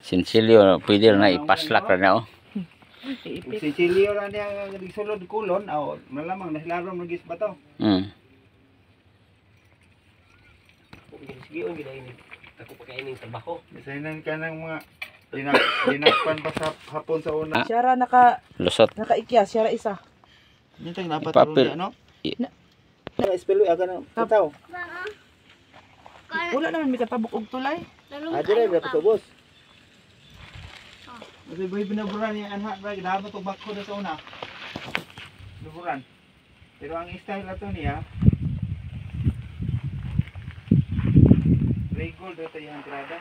Sinsilyo, pwede na ipaslak ra na oh. Si Chilio ra niya sulod kulon, malamang nahilarom magis ba to? Sige, on gina ini. Ako pagkainin sa bako. Isainan ka ng mga dinakpan pa sa hapon sa una. Siya ra Lusot. nakaikya, siya ra isa. Nintang dapat Ipapil- ron no? Na espelo aga na tataw. Wala naman may katabok og tulay. Adire ra sa boss. Kasi boy binaburan niya anha ra dapat og bakho sa una. Binaburan. Pero ang style ato niya Ray gold ito yung entrada.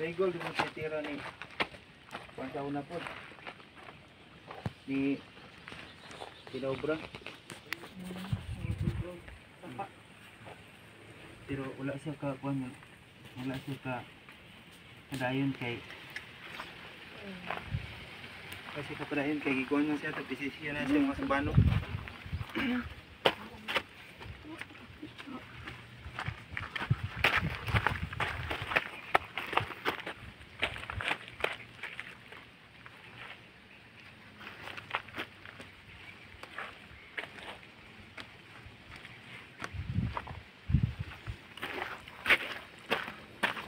Ray gold yung titira ni Pansa una po. Ni Pinobra. Pero wala siya ka kuan wala siya ka kadayon kay kasi kapadayon kay gikuan na siya tapos siya na siya masabano.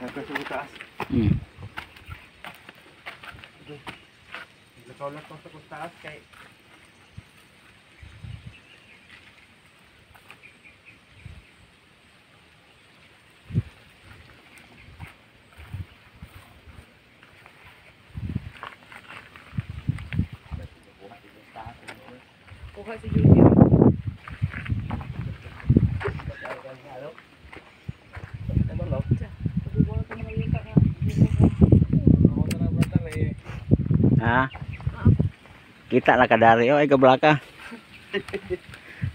Nagkasuko taas. Lakaw-lakaw sa taas kay Kuha si Junior. Ha? Kita na kadari oh ay kablaka.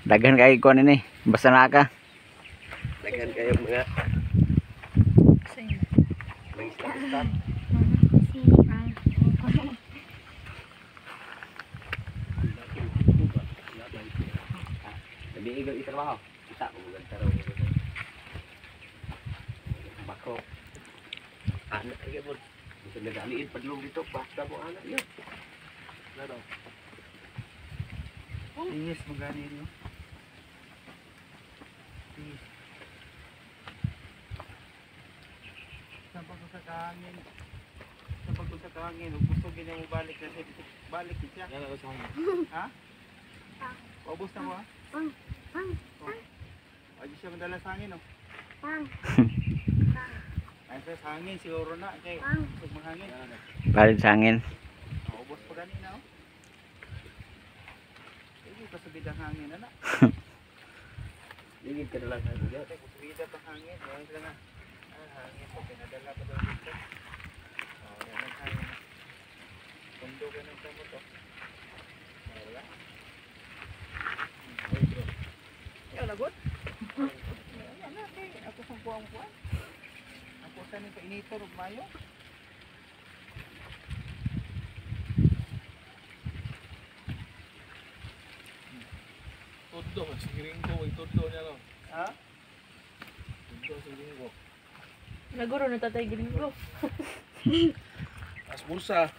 Daghan kay kuan ini, basta na ka. Daghan kayo mga isla-isla. Jadi igaw itrabaho. Kita mo gantaro. Bako. Anak kaya mo. Bisa nagaliin padlong dito basta mo anak yun. Laro. yes magani no. Sabag ko sa kahangin. Sabag ko sa kahangin, gusto gina mo balik kasi balik siya. Yan ako sa hangin. Ha? Paubos na mo ha? Ay siya madala sa hangin oh. Ay sa hangin siguro na kay pag mahangin. Balit sa hangin. Paubos pa ganina oh. Hindi ka sabid ang hangin na. Ligid ka na lang sa hangin. Sabida pa hangin, yan sila na. Hangin po pinadala pa daw dito. Yan ang hangin. Pundo ka ng tamo to. Wala. Yaw lagot. Yan na kay ako sa buang-buang. Ako sa ning painitor ug mayo. Todo, si Gringo, ay todo niya no. Ha? Todo si Gringo. Naguro na tatay Gringo. As bulsa.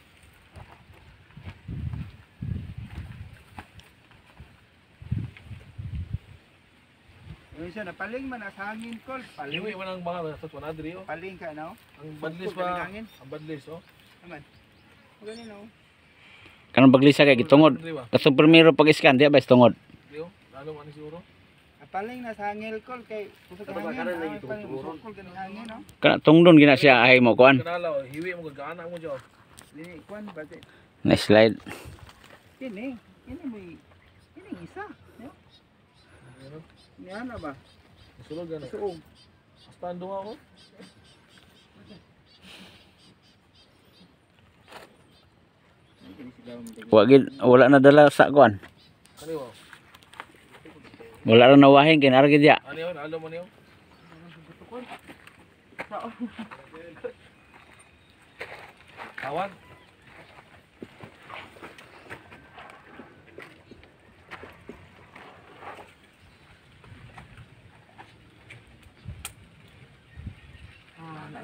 Yung siya napaling man sa hangin kol. Paling. Liwi man ang mga sa Tuanadri oh. Paling ka no. Ang badlis Pugpug ka ng pa. hangin. Ang badlis oh. Aman. Gani no. Kanang baglisa kay gitungod. Kaso primero pag-scan di ba tungod. Dio, lalo man ni siguro. Paling na sa hangin kol kay kusog ka hangin. Karon lagi Paling tungod. kusog ka ng hangin no. Kana tungdon gina siya ay mo kuan. Kanala oh, hiwi mo gagana mo jo. Dili kwan ba te. Na slide. Kini may isa. No? Yan na ba? Sulod gani. Suog. Basta andong ako. Wala na dala sa kuan. Kani mo. Wala ra nawahin kay nargid ya. Ano yun? Alo mo niyo? Kawan?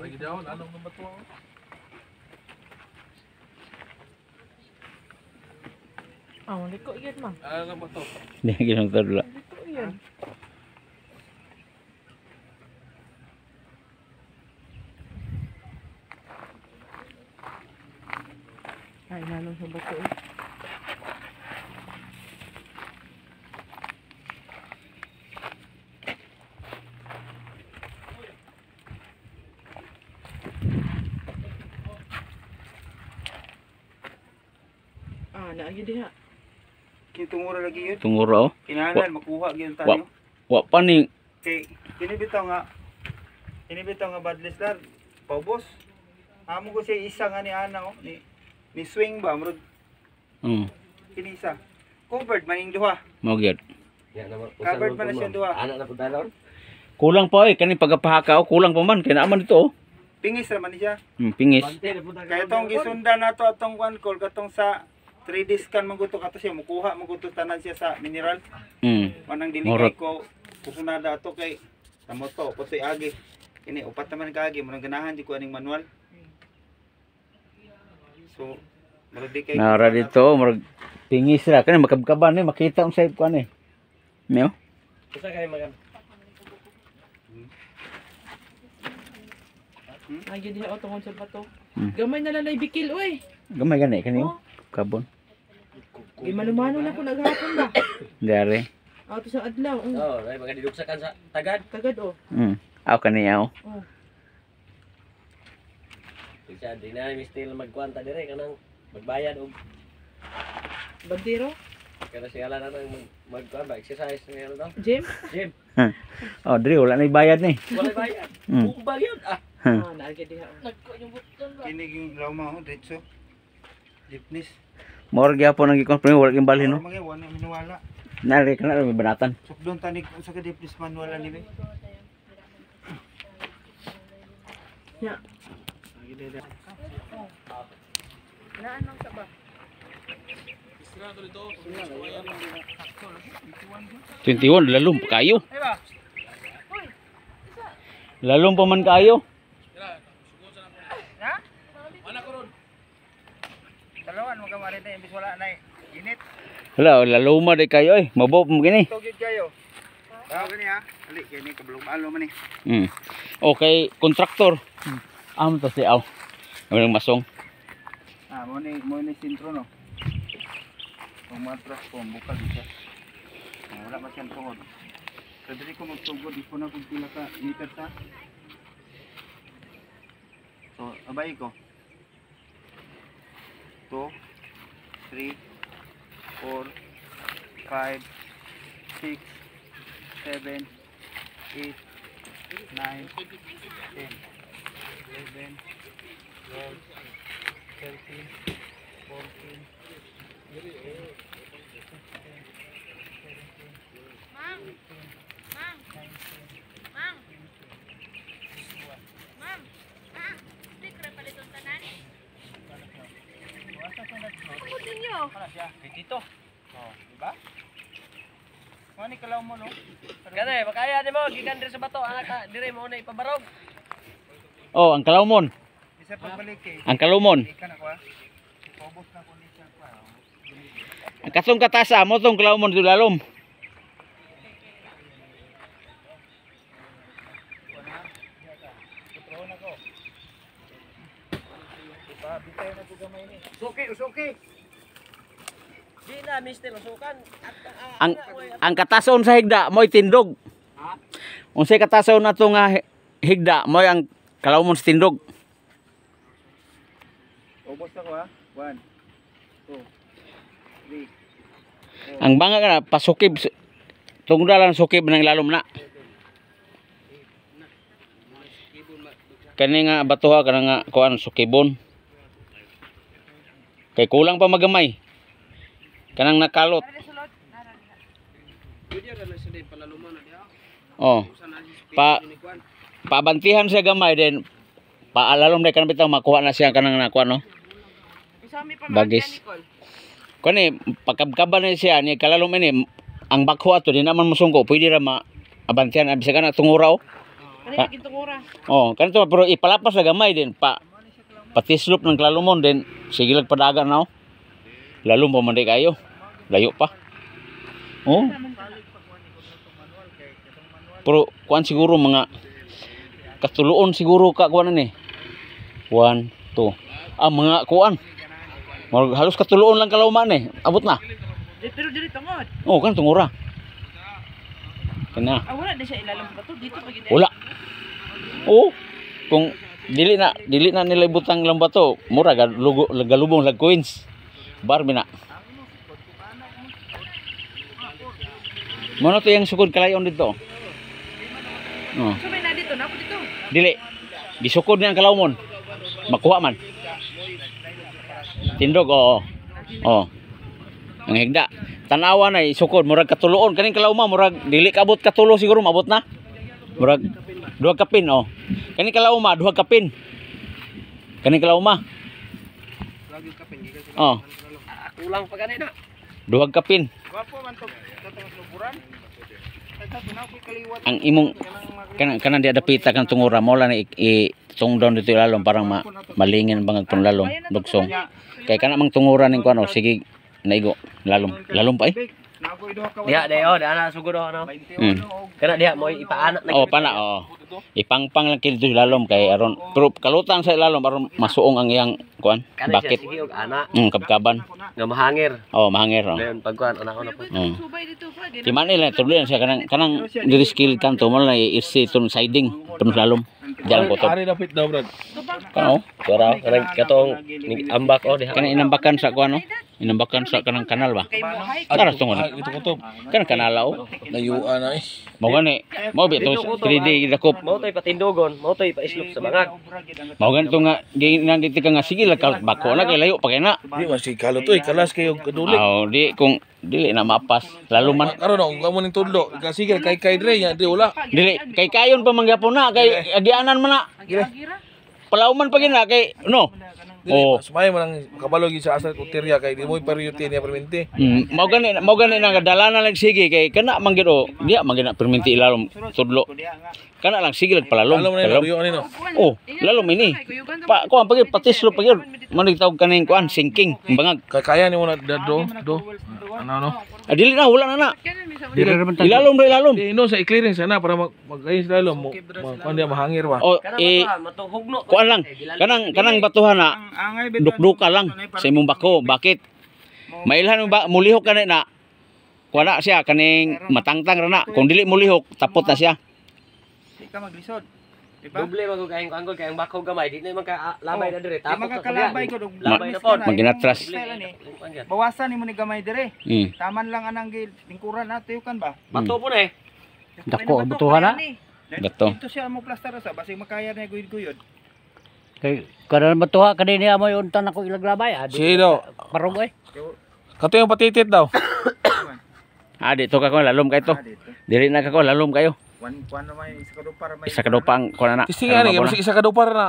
Lagi daw, anong number 2 ako? Ah, maliko yan ma. Ano number 2? Hindi ginong tadula. Maliko yan. Ay, nalong sa bato eh. Ah, naagi diha. Kitungura lagi yun. Tunguro. Kinahanglan makuha gyud Wa tayo. wa pa ni Kay kinibitaw nga badless lar. Paubos. Amo ko siya isa nga ni ana oh. Ni swing ba murag kini isa. Covered maning duha. mao gyud. Yan naman. Covered man na siya duha. Anak na po dalon. Kulang pa kani pagapahaka kulang pa man kay naaman dito Pingis ra man ni siya. Pingis. Bante na po dalon. Kaya tong gisundan nato atong one call katong sa 3D scan maguto kato siya mukuha maguto tanan siya sa mineral. Manang dili Morot. kay ko kusunada ato kay tamo to putoy agi. Kini upat naman kaagi murag ganahan di ko aning manual. So murag di kay Nara dito murag pingis ra kani makabkaban ni makita ang save ko ani. Meo. Usa kay magan. Naagi diha o tungod sa bato. Hmm. Gamay na lalay bikil oy. Gamay gani kani Oh, kabon. di manumano na ko naghapon ba. Dari. Ato sa adlaw. Oh, ay magadiduksakan sa tagad. Tagad oh. Aw kani aw. Oh. Isa di na mi still magkwanta dire kanang magbayad og Bandero, kada siya lang nang magkuan ba exercise ni ano daw. Jim. Gym. Oh, diri wala na bayad ni. Wala bayad. Mm. Umbag yun. Ah. Ah, naagi diha. kini ging lawma ho diretso. Deepness. Mor gyapon ang gikonfirm wala gyud balhin no. Mga wala minuwala. Nari kana may banatan. Sukdon tanik sa ka deepness manual ani be. Ya. Agi dede. Naan lang sa ba? Isra to dito. 21 lalom pa kayo. Lalom pa man kayo. Kira, sugod sa na po. Mana ko ron? Dalawan mo ka marita imbis wala na init. Hala, laloma day kayo eh. Mabaw mo gini. Tugid kayo. Ah, gani ha. Ali kini kablong malo man ni. Okay, kontraktor. Am to si aw. Ang masong. Ah, mo ni sintro no. Kung matras ko bukal siya. Wala pa siyang tungod. Sa diri ko magtugod ipo na kung pila ka meter sa. So, abay ko. 2 3 4 5 6 7 8 9 10 11 12 13 14 Ano siya? Dito. Oh, di ba? Ano ni kalaw mo no? Kanay, makaya di mo gikan dire sa bato anak ka dire mo na ipabarog. Oh, ang kalawmon. Isa pagbalik eh. Ang kalumon. Ikan ako ah. Paubos na ko ni siya pa. Ang kasong katasa mo tong kalawmon to lalom. Tutuon ako. Ipa, bitay na ko gamay ni. Usuki. Di na mister usukan. Ang katason sa higda mo'y tindog. Unsay katason nato nga higda mo'y ang kalawmon sa tindog. Paubos na ko ah. 1 2 3 Ang banga kana pasukib tungdalan sukib ng lalom na. Kani nga batuha kana nga kuan sukibon. Kay kulang pa magamay. Kanang nakalot. Oh. Pabantihan siya gamay din. Paalalom na kanang bitaw makuha na siya kanang nakuha no. Isami pa Bagis. Kani pagkabkaban na siya ni kalalom ini ang bakho ato di naman musungko pwede ra ma abantihan abisa kana tunguraw. Kanina gintong ora. Oh, kanito pero ipalapas na gamay din pa patislop ng Lalumon din sige lag padagan na. Lalum pa man di kayo. Layo pa. Oh. Pero kuan siguro mga katuluon siguro ka kuan ni. 1 2. Mga kuan. Halos katuluon lang kalawma ni. Abot na. Pero dili tungod. Oh, kan tungura. Kana. Wala na siya ilalim ba to? Dito pa gid. Wala. Oh. Kung dili na nila ibutang lang bato, mura galubong lag coins. Barmi na. Mono to yang sukod kalayon dito. Oh. So may na dito na ako dito. Dili. Gisukod niya ang kalawmon. Makuha man. Tindog, oo. Oh. Ang higda. Tanawa na isukod murag katuluon kaning kalawma murag dili kabot katulo siguro mabot na. Murag duha kapin oh. Kaning kalawma duha kapin. Kaning kalawma. Oh. Kulang pa ganina. Duha kapin. Gwapo man to. Katong luburan. Ang imong kanang dia dapita kan tungura mo lang itong down dito lalom parang malingin bangag tong lalom dugsong. Kay kana mang tungura ning kuno sige naigo lalom pa eh. Diha dayo, ana sugod no. Kana diha mo ipaanak na. Oh, pana oh. Ipangpang lang kito lalom kay aron pero kalutang sa lalom aron masuong ang iyang kuan bakit. Sige og ana Kabkaban. nga mahangir. Oh, mahangir oh. Dayon pagkuan ana na po. Subay dito pa. Di man nila tuloy siya kanang diri skill kanto mo lang irsi tun siding tun lalom. Diyan ko to. Ari dapit daw, Brad. Kano? Para kanang katong ambak o diha. Kanang inambakan sa kuan no? Inambakan sa kanang kanal ba? Kay mo hay. Para tungod. Ito ko to. Kanang kanalaw. Layuan na eh. Mao gani. Mao bito 3D dakop. Mao tay patindogon, mao tay paislop sa bangag. Mao ganito nga nang dito ka nga sige lang bako na kay layo pa kay na. Di masih kalo to eh. Kalas kayo kadulik. Oh, di kung dili na mapas lalo man Karon no, kamo ning tudlo. Kasi kay dre nya di wala. dili kay kayon pa mangyapon na kay agianan man na. Agira. Palauman pa gina kay no. Oh. Sumay mo nang kabalo gi sa asa uterya kay di mo peryote niya perminti. Mao gani na dalanan lang sige kay kana man gid o diya man gina perminti ilalom tudlo. Kana lang sige lag palalom. Alam mo na yo ani no. Oh, lalom ini. Pa kuan pagi patislo pagi man tawag kaning kuan sinking bangag. Kaya ni mo na do. Ano no? Dili na wala na na. Ilalom ra ilalom. Di no sa i-clearing sana para mag-ayos lalo mo. Kuan dia mahangir ba. O Matuhugno. kuan lang. Kanang batuhan na Angay dukduka lang sa imong bako. Bakit? Mailhan mo ba mulihok ka na kuan na siya kaning matangtang ra na. Kung dili mulihok tapot na siya. Di ka maglisod. Diba? Doble magug kayong angkol kayong bakaw gamay di na man ka labay na dire Di tapos makakalabay ko dong. Labay na pod. Maginatras. Bawasan nimo ni gamay dire. Hmm. Taman lang anang lingkuran na tuyukan ba? Bato po na eh. Dako butuhan na. Gato. Dito siya mo plaster sa basig makaya na guyod-guyod. Kay kada batuha kanini amoy unta nako ilaglabay Sino? parong eh. Kato yung patitit daw. Dito ka ko lalom kay to. Dito. Dili na ka ko lalom kayo. Kuan naman isa ka do para may Isa ka daw pang kuan na. Tistingan ni kasi isa ka do para na.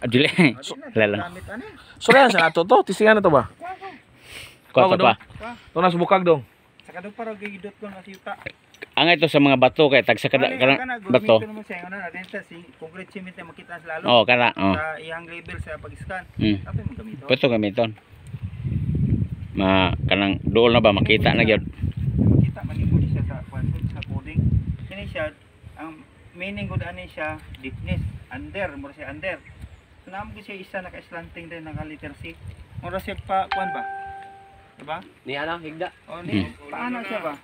Dili. Lalang. gamit ani. So yan sa nato to, tistingan na to ba? Kuan pa. To na subukag dong. Sa ka do para gidot ko na siyuta. Ang ito sa mga bato kay tag sa kanang bato. Gamiton mo siya ano na din sa si concrete cement na makita sa lalo. Oh, kana. Oh. Sa iyang label sa pag-scan. Hmm. Apa mo gamito? Pwesto gamiton. Kanang dool na ba makita na gyud. Kita man mo siya sa sa coding. Kini siya ang meaning gud ani siya deepness under mo siya under. So namo siya isa naka-slanting din naka letter C. Mura siya pa kuan ba? Diba? Ni ana higda. O ni paano siya ba?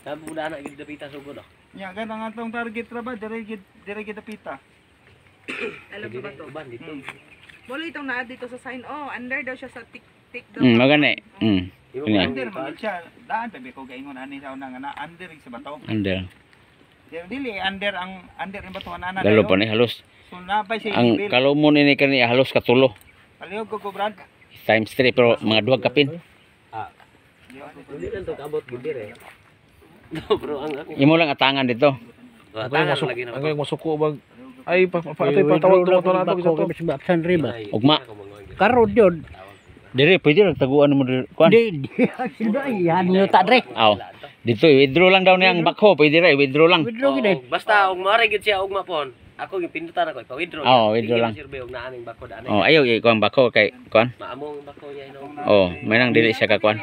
Sabi mo na ana gid dapita sugod. Nya ganang atong target ra ba dire gid pita. Alam mo ba to? Uban dito. Wala itong naa dito sa sign. Oh, under daw siya sa tick daw. Magani. Imo Kanya. Under man gid siya. Daan pa ko gaingon ani sa una nga na under sa bato. Under. Dili under ang under ang bato ana. Dalo pa ni halos. So napay siya Ang label. kalumon ini kani halos katulo. Palihog ko Brad. Times 3 pero mga duha kapin. Dili lang to kabot gid dire. No bro ang Imo lang atangan dito. tangan lagi na. Ang yung masuko bag ay patawag to to nato ko bisan to. mas absan riba. Ugma. Karod yun. Dire pwede lang taguan mo dire. Kuan. Di sino yan yo ta dre. Aw. Dito withdraw lang daw niyang bakho, pwede ra withdraw lang. Withdraw gid. Basta og mare gid siya og mapon. Ako yung pindutan ako ipa-withdraw. Oo, withdraw lang. Sirbe og naaning bako daan. Oh, ayaw kuan bakho kay kuan. Maamong bako niya ino. Oh, may nang dili siya ka kuan.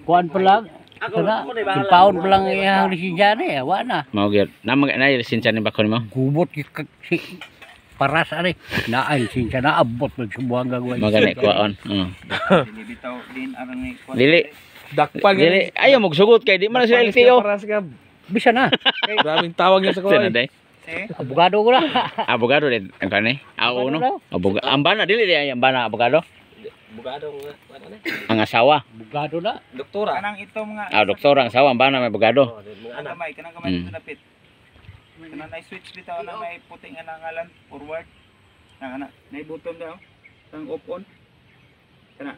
Kuan pa lang. Ako Sana, ako na bahala. sipaon pa lang iyang lisensya na wa na. Mao gyud. Na lisensya ni bakho nimo. Gubot si paras ari. Naay lisensya na abot pag subuang gagawin. Mao gani kuan. Dili bitaw din arang ni kuan. Dili. Dili ayaw mo sugot kay di man sila LTO. Bisa na. Daming tawag niya sa Sana day. Abogado ko na. Abogado din ang kanay. No. Abogado. Ang bana dili di ang bana abogado. Bugado nga ano na. Ang asawa. Abogado na. Doktora. Kanang ito mga Doktor ang asawa ang bana may abogado. Oh, mga anak. kamay, kanang kamay dito napit. Kanang na switch bitaw na may puting nga nangalan forward. Nang ana, nay button daw. Kang off on. Kana.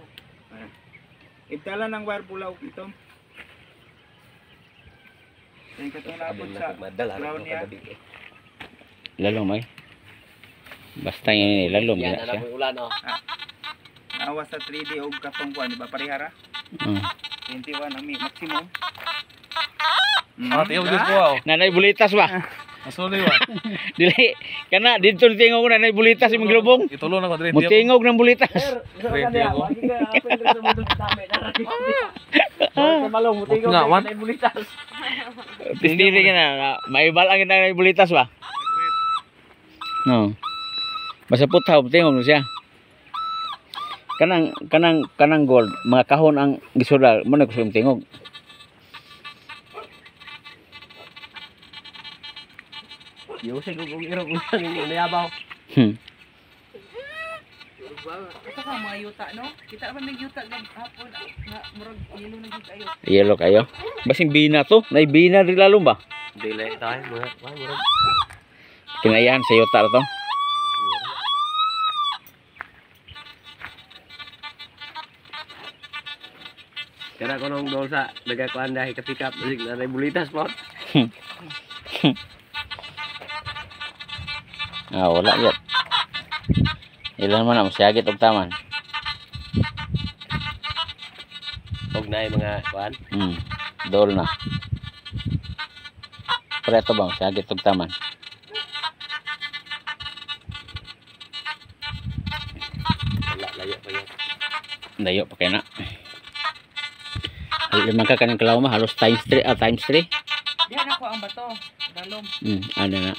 Itala ng wire pulaw ito. Kaya katong naabot sa Madala ground niya. Lalong may. Basta yun lalong Yan gina anak siya. mo ulan oh. Naawa sa 3D og katong kuan, di ba parihara? 21 ang maximum. Ah, tiyaw dito po ako. Nanay bulitas ba? Masuloy ba? Dili kana dito tingog na nanay bulitas imong gilubong. Itulo na ko dre. Mutingog ng bulitas. Nga, wan. Pistiri ka na. May balang na nanay bulitas ba? No. Basta putaw tingog mo siya. Kanang gold, mga kahon ang gisudal, mo na ko sa tingog. Yusig og irog ulan ni yabaw. Ito ka mga yuta, no? Kita pa may yuta ng hapon. Murag yelo na gid kayo. Yelo kayo. Basing bina to, nay bina rin lalong ba? Dili tayo mga murag. Kinayahan sa yuta to. Kaya ko nung doon sa nagakuan dahil kapikap na bulitas po. Wala yun. Ilan man na, masyagit og taman. Huwag na yung mga kuan. Dol na. Preto ba, masyagit og taman. Wala, layo pa yun. Dayo pa kaya na. Limang ka kanang kalaw ma, halos times 3. Times 3. Diyan ako ang bato. Dalom. Ano na.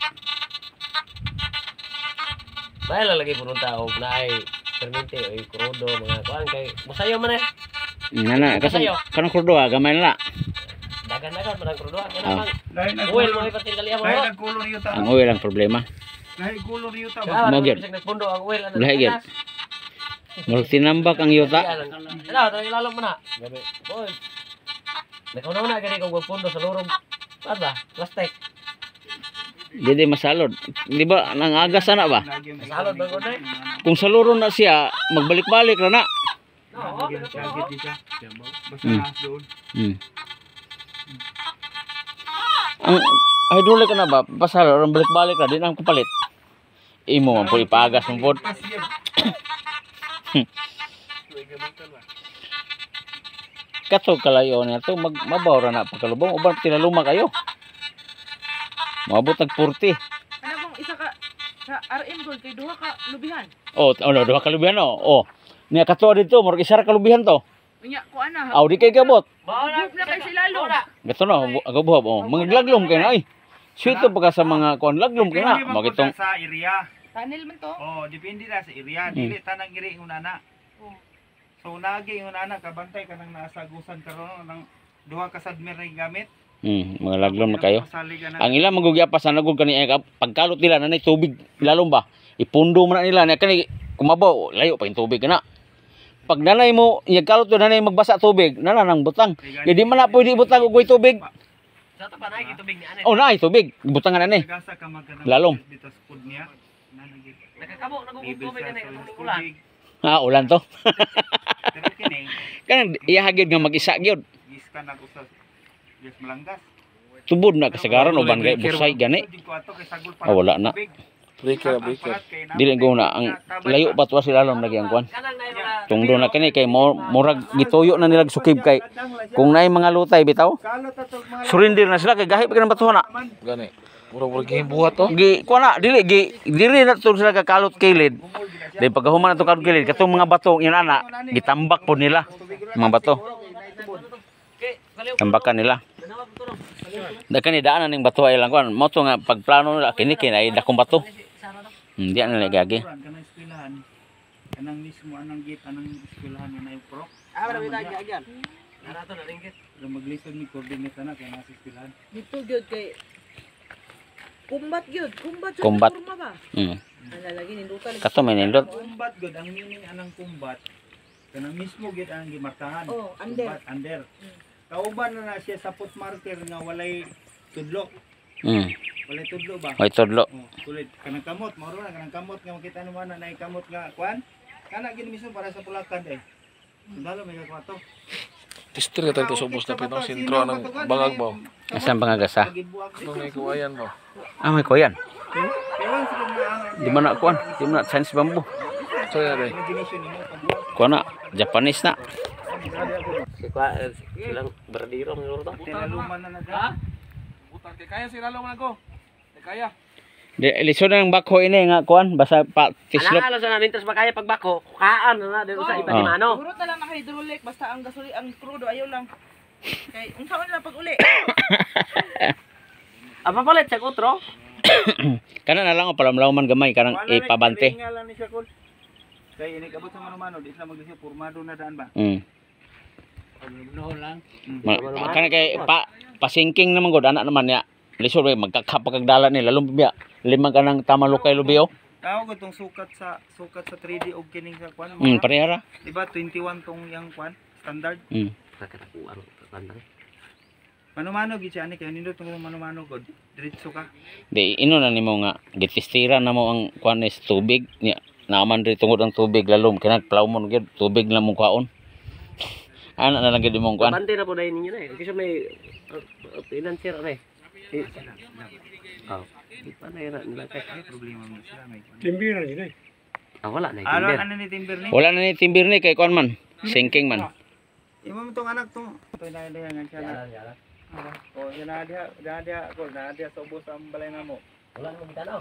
May lalagay po nung tao na ay permente o krudo mga kuan kay masayo man eh. Nana, kasi kanang kurdo gamay na. Dagan-dagan man ang krudo. Kaya Ah. naman, Lahi uwel mo ipating kaliya mo. Lahi nagkulo ni yuta. Ang oil ang problema. Lahi gulo ni yuta ba? Kaya Mo, naman, gyud. bisag nagpundo ang uwel. Lahi, gyud. Murag tinambak ang yuta. Ano, tayo lalo mo na. Gabi. Boy. Nakaw na gani kung pundo sa lorong. Ano ba? Plastic. Dili masalod. Di ba nang agas na ba? Salod ba ko na? Kung sa luro na siya, magbalik-balik na na. No, Sagit di siya. Basta Hmm. nas doon. Ang hydraulic na ba? Pasalo, ang balik-balik na din ang kapalit. Imo man po ipagas mo po. Pas yan. Katog kalayo na to, mabawra na pagkalubong. Uban tinaluma kayo. Maabot nag 40. Ano bang isa ka sa RM Gold kay duha ka lubihan. Duha kalubihan oh. Niya kato dito, murag isa ra kalubihan to. Unya ko ana. Di kay kabot. Group na kay sila lo. Gato na, agabuhab mga glaglom kay na ay. Sweet to pagka sa mga kon laglom kay na. Depende man Magitong po sa area. Tunnel man to. Oh, depende na sa area. Dili tanang iri unana. So nagi unana kabantay ka nang nasagusan karon ng duha ka sadmer na gamit. mga laglom na kayo. Pasali ka na. Ang ilang magugyapas na nagug kani pagkalot nila nanay tubig lalom ba. Ipundo man na nila na kani kumabaw layo pa yung tubig na. Pag nanay mo ikalot to nanay magbasa tubig nana nang butang. Di man na pwede butang og tubig. Sa ta pa na tubig ni ane. Nay tubig butangan na ni. Gasa ka magkanang Lalom. dito sa food niya. Nanagi. Nakakabo nagugong Bibil tubig sa ani sa katong ulan. tubig. Ulan to. Pero kini Kanang iyahagid nga mag-isa gyud. giskan ako sa Yes Malanggas. Tubod na kasagaran uban kay busay gani. Di ko ato kay sagol Wala na. Breaker. Dili go na ang layo pa tuwa sila alam lagi ang kuan. Tungdo na kani kay murag gituyo na nila sukib kay kung naay mga lutay bitaw. Surrender na sila kay gahi pa kanang batuhan na. Gani. Murag gibuhat to. Gi kuan na dili na to sila kakalot kilid. Dahil pagkahuman na to kalot kilid katong mga bato yun ana gitambak po nila mga bato. Tambakan nila. Dakan ni daanan ning bato ay lang kuan mo to nga pagplano nila kini ay dakong bato. Hindi na gagi. Kanang eskwelahan. Kanang mismo anang gate anang eskwelahan na yung pro. Wala bitaw agyan. Narato na ringgit. Pero maglisod ni coordinate na kay nasa eskwelahan. Dito gyud kay kumbat gyud, kumbat sa Kumbat. forma ba? Ala lagi nindutan. Kato may nindot. Kumbat gud ang meaning anang kumbat. Kanang mismo gid ang gimarkahan. Oh, under. Kumbat under. Kauban na siya sa foot marker nga walay tudlo. Walay tudlo ba? May tudlo. Oh, kulit kanang kamot, mao na kanang kamot nga makita naman na kamot nga kuan. Kana gid mismo para sa pulakan eh. Sundalo may kakwato. Tister ka tayo subos na pinong sintro ng bangag mo. Asan pangagasa? Ito may kuwayan mo. Ah may kuyan. Ewan sa mga Di man na kuan? Di man na science bamboo. So yan eh. imagination nimo pagbuhat. Kuan na Japanese na. Silang berdiro menurut to. Tinaluman na naga. Butak kay kaya si Lalo man ako. Kaya. Di lisod na ng bakho ini nga kuan basa pa tislop. Ana sa namin tas makaya pagbako. Kaan na dito sa iba Oh. ni mano. Puro ta lang naka-hydraulic basta ang gasoli ang crudo ayaw lang. Kay unsa man nila pag uli. Apa palit sa utro? Kana na lang o palamlawman gamay kanang ipabante. Nga lang ni siya kol. Kay ini kabot sa mano-mano di sa maglisod pormado na daan ba? Kana kay pasingking naman gud anak naman niya. Lisod bay magkakapagdala ni lalong biya. Limang kanang tamalukay lubiyo. Tao ko tong sukat sa 3D og kining sa kwan. Parehara. Di ba 21 tong yang kwan standard. Katakuan standard. Mano-mano gid siya ani kay nindot tong mano-mano gud. Diretso ka. Di ino na nimo nga gitistira na mo ang kuan is tubig niya. Naaman ri tungod ang tubig lalom kinag plawmon gyud tubig na mong kwaon. Ana na lang gyud imong kuan. Bante na po dahil ninyo na eh. Kasi may financier na eh. Oh. Paano yun nila kay Problema mo sila may. Timbiran yun eh. wala na Ano timber. ano ni timber ni? Wala na ni timbir ni kay kuan man. Sinking man. Imo mo tong anak tong toy na dia nga siya na. Oh, yan na dia ko na dia sa ubos ang balay na mo. Wala na magtanaw.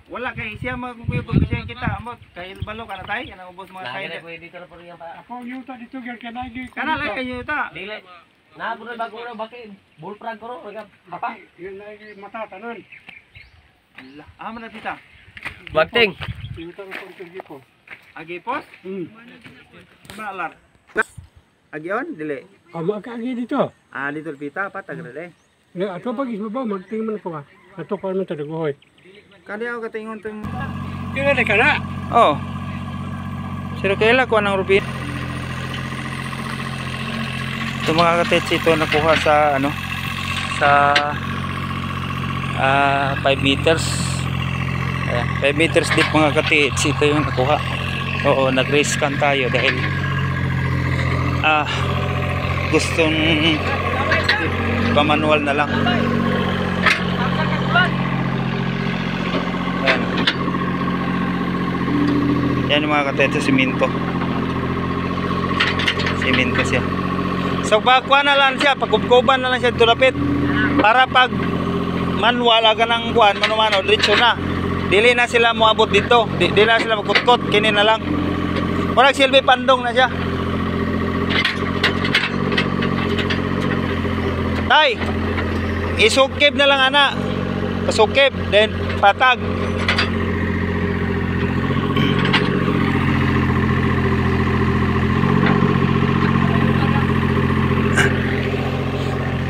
Wala kay siya magkukuyo pag siya kita mo kay balo ka na tay kana ubos mga Lagi tay. na pwede ka na po rin pa. Ako yung ta dito gyud kanagi. Kana lang kayo ta. Dili. Na po na bago na bakit bullfrog ko ro papa. Yun na yung mata tanan. Amo na tita. Bagting. Yung ta ko tugi ko. Agi pos? Sama alar. Agion dili. Amo ka agi dito. Ah dito pita patag dili. Ya ato pag isbaba magtingman ko ka. Ato pa man ta dagoy. Kani ako katingon tong Kira de kana. oh. Sino kaila ko ng rupin? Ito mga katets ito nakuha sa ano sa 5 meters. Ayan, 5 meters deep mga katets ito yung nakuha. Oo, nag-rescan tayo dahil gustong pamanual na lang. Ayan. Yan yung mga katets siminto. Siminto siya. So pagkuha na lang siya, pagkubkuban na lang siya tulapit para pag manual aga ng kuan, mano-mano, diretso na. Dili na sila moabot dito. Dili na sila magkutkot, kini na lang. Murag silbi pandong na siya. Tay, isukib na lang ana. Pasukib, then patag.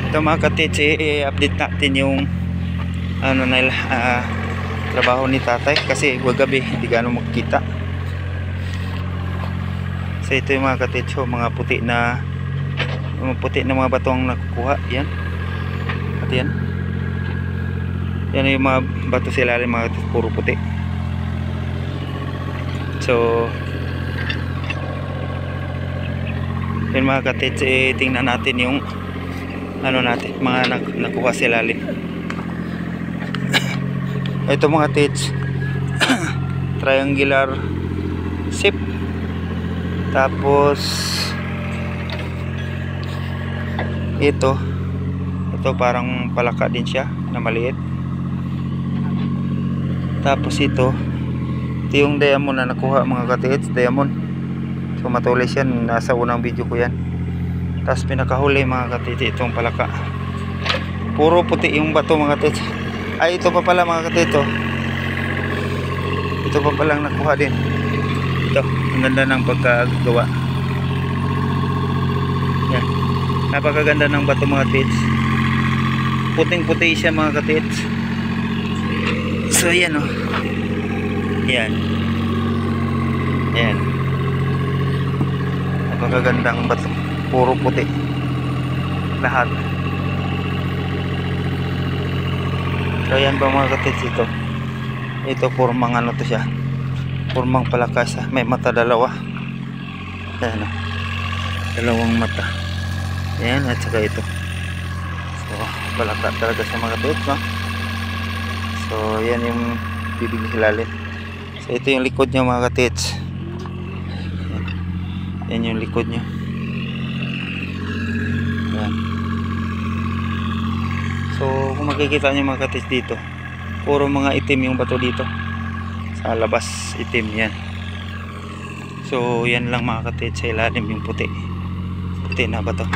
Ito mga katits, i-update natin yung ano nila, trabaho ni tatay kasi gabi hindi gano'ng magkita. So ito yung mga katits, mga puti na mga batong nakukuha. Yan. At yan. Yan yung mga bato sila mga katits, puro puti. So yan mga katits, tingnan natin yung ano natin, mga nakuha sila ito mga tits. triangular shape. Tapos ito parang palaka din siya na maliit. Tapos ito yung diamond na nakuha mga katiits, diamond. So matulis yan, nasa unang video ko yan. Tapos pinakahuli mga katiits, itong palaka. Puro puti yung bato mga katiits. Ay, ito pa pala mga katiits, ito pa palang nakuha din. Ito, ang ganda ng pagkagawa. Yan, napakaganda ng bato mga katiits. Puting puti siya mga katiits. So yan yan. Yan, napakagandang bato, puro puti lahat. So yan ba mga katiits, ito formang ano to siya, formang palaka siya, may mata dalawa. Ayan, dalawang mata. Ayan, at saka ito. So palaka talaga siya mga katiits, no? So yan yung bibig hilalim. So ito yung likod niya mga katiits. Yan yung likod niya. Yan. So kung makikita niyo mga katiits dito, puro mga itim yung bato dito. Sa labas itim yan. So yan lang mga katiits, sa ilalim yung puti. Puti na bato.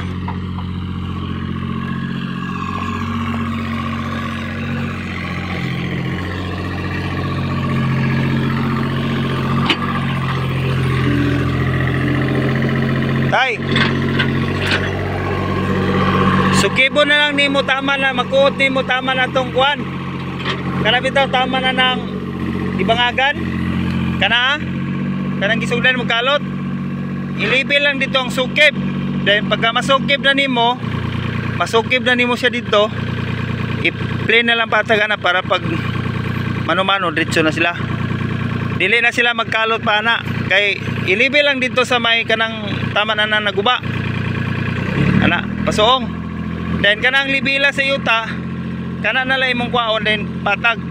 Tay, sukibo na lang ni mo, tama na, makuot ni mo, tama na tong kuan. Kana bitaw tama na ng ibangagan. Kana kanang gisugdan mo kalot. Ilibil lang dito ang sukib. Then pagka masukib na nimo, masukib na nimo siya dito, i-play na lang pataga na para pag mano-mano diretso na sila. Dili na sila magkalot pa na. Kay ilibil lang dito sa may kanang tama na naguba. Ana, pasuong. Then kanang libila sa yuta, kana na lang imong kwaon then patag.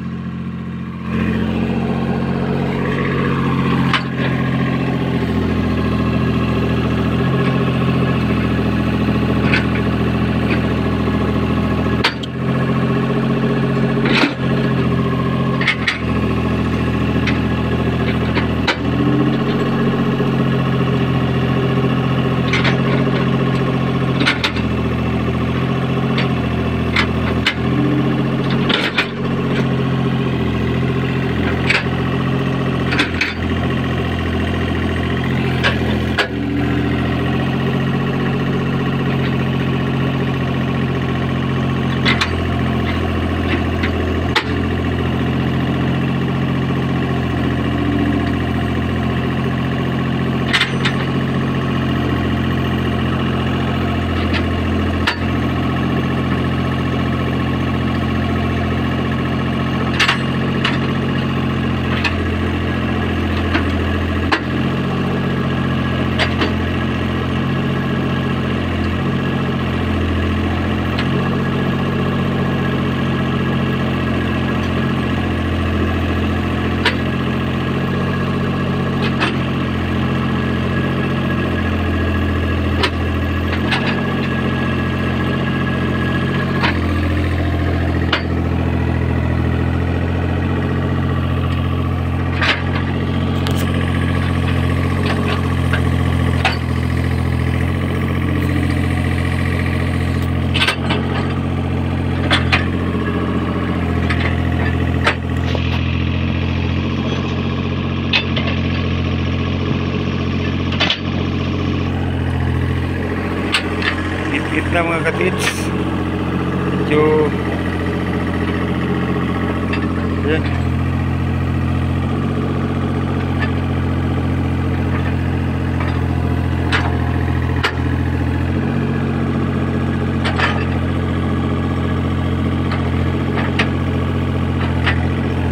Na mga katits, medyo yan.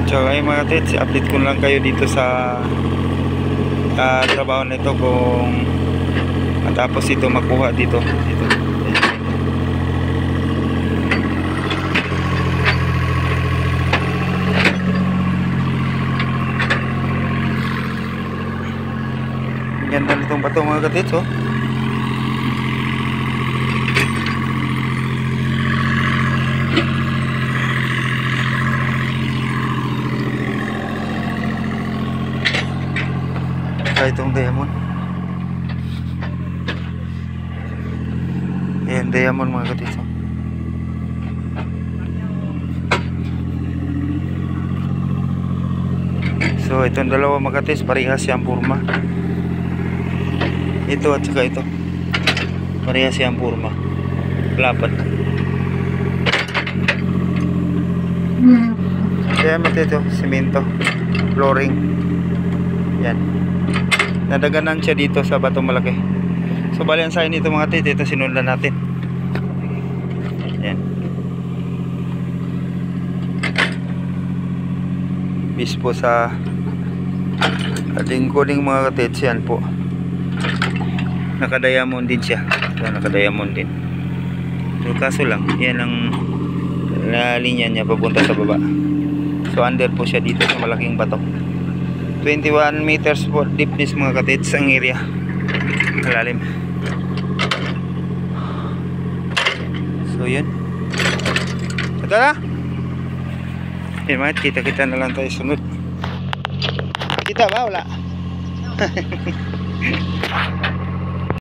So ay mga katits, update ko lang kayo dito sa trabaho nito kung matapos ito makuha dito. Ganda nitong bato mga katits, oh. Saka itong diamond. Ayan, diamond mga katits, oh. So itong dalawa mga katits, parehas siyang purma. Ito at saka ito, parehas siyang purma. Lapat. Kaya mati ito, simento, flooring. Yan. Nadaganan siya dito sa Batong Malaki. So bali ang sign nito mga katits, ito sinundan natin. Yan. Bis po sa ating kuning mga katits, yan po. Naka-diamond din siya. So, naka-diamond din. So kaso lang, yan ang linya niya papunta sa baba. So under po siya dito sa malaking bato. 21 meters po deepness mga katits ang area. Malalim. So yun. Ito na. Yan mga, kita-kita na lang tayo sunod. Kita ba? Wala.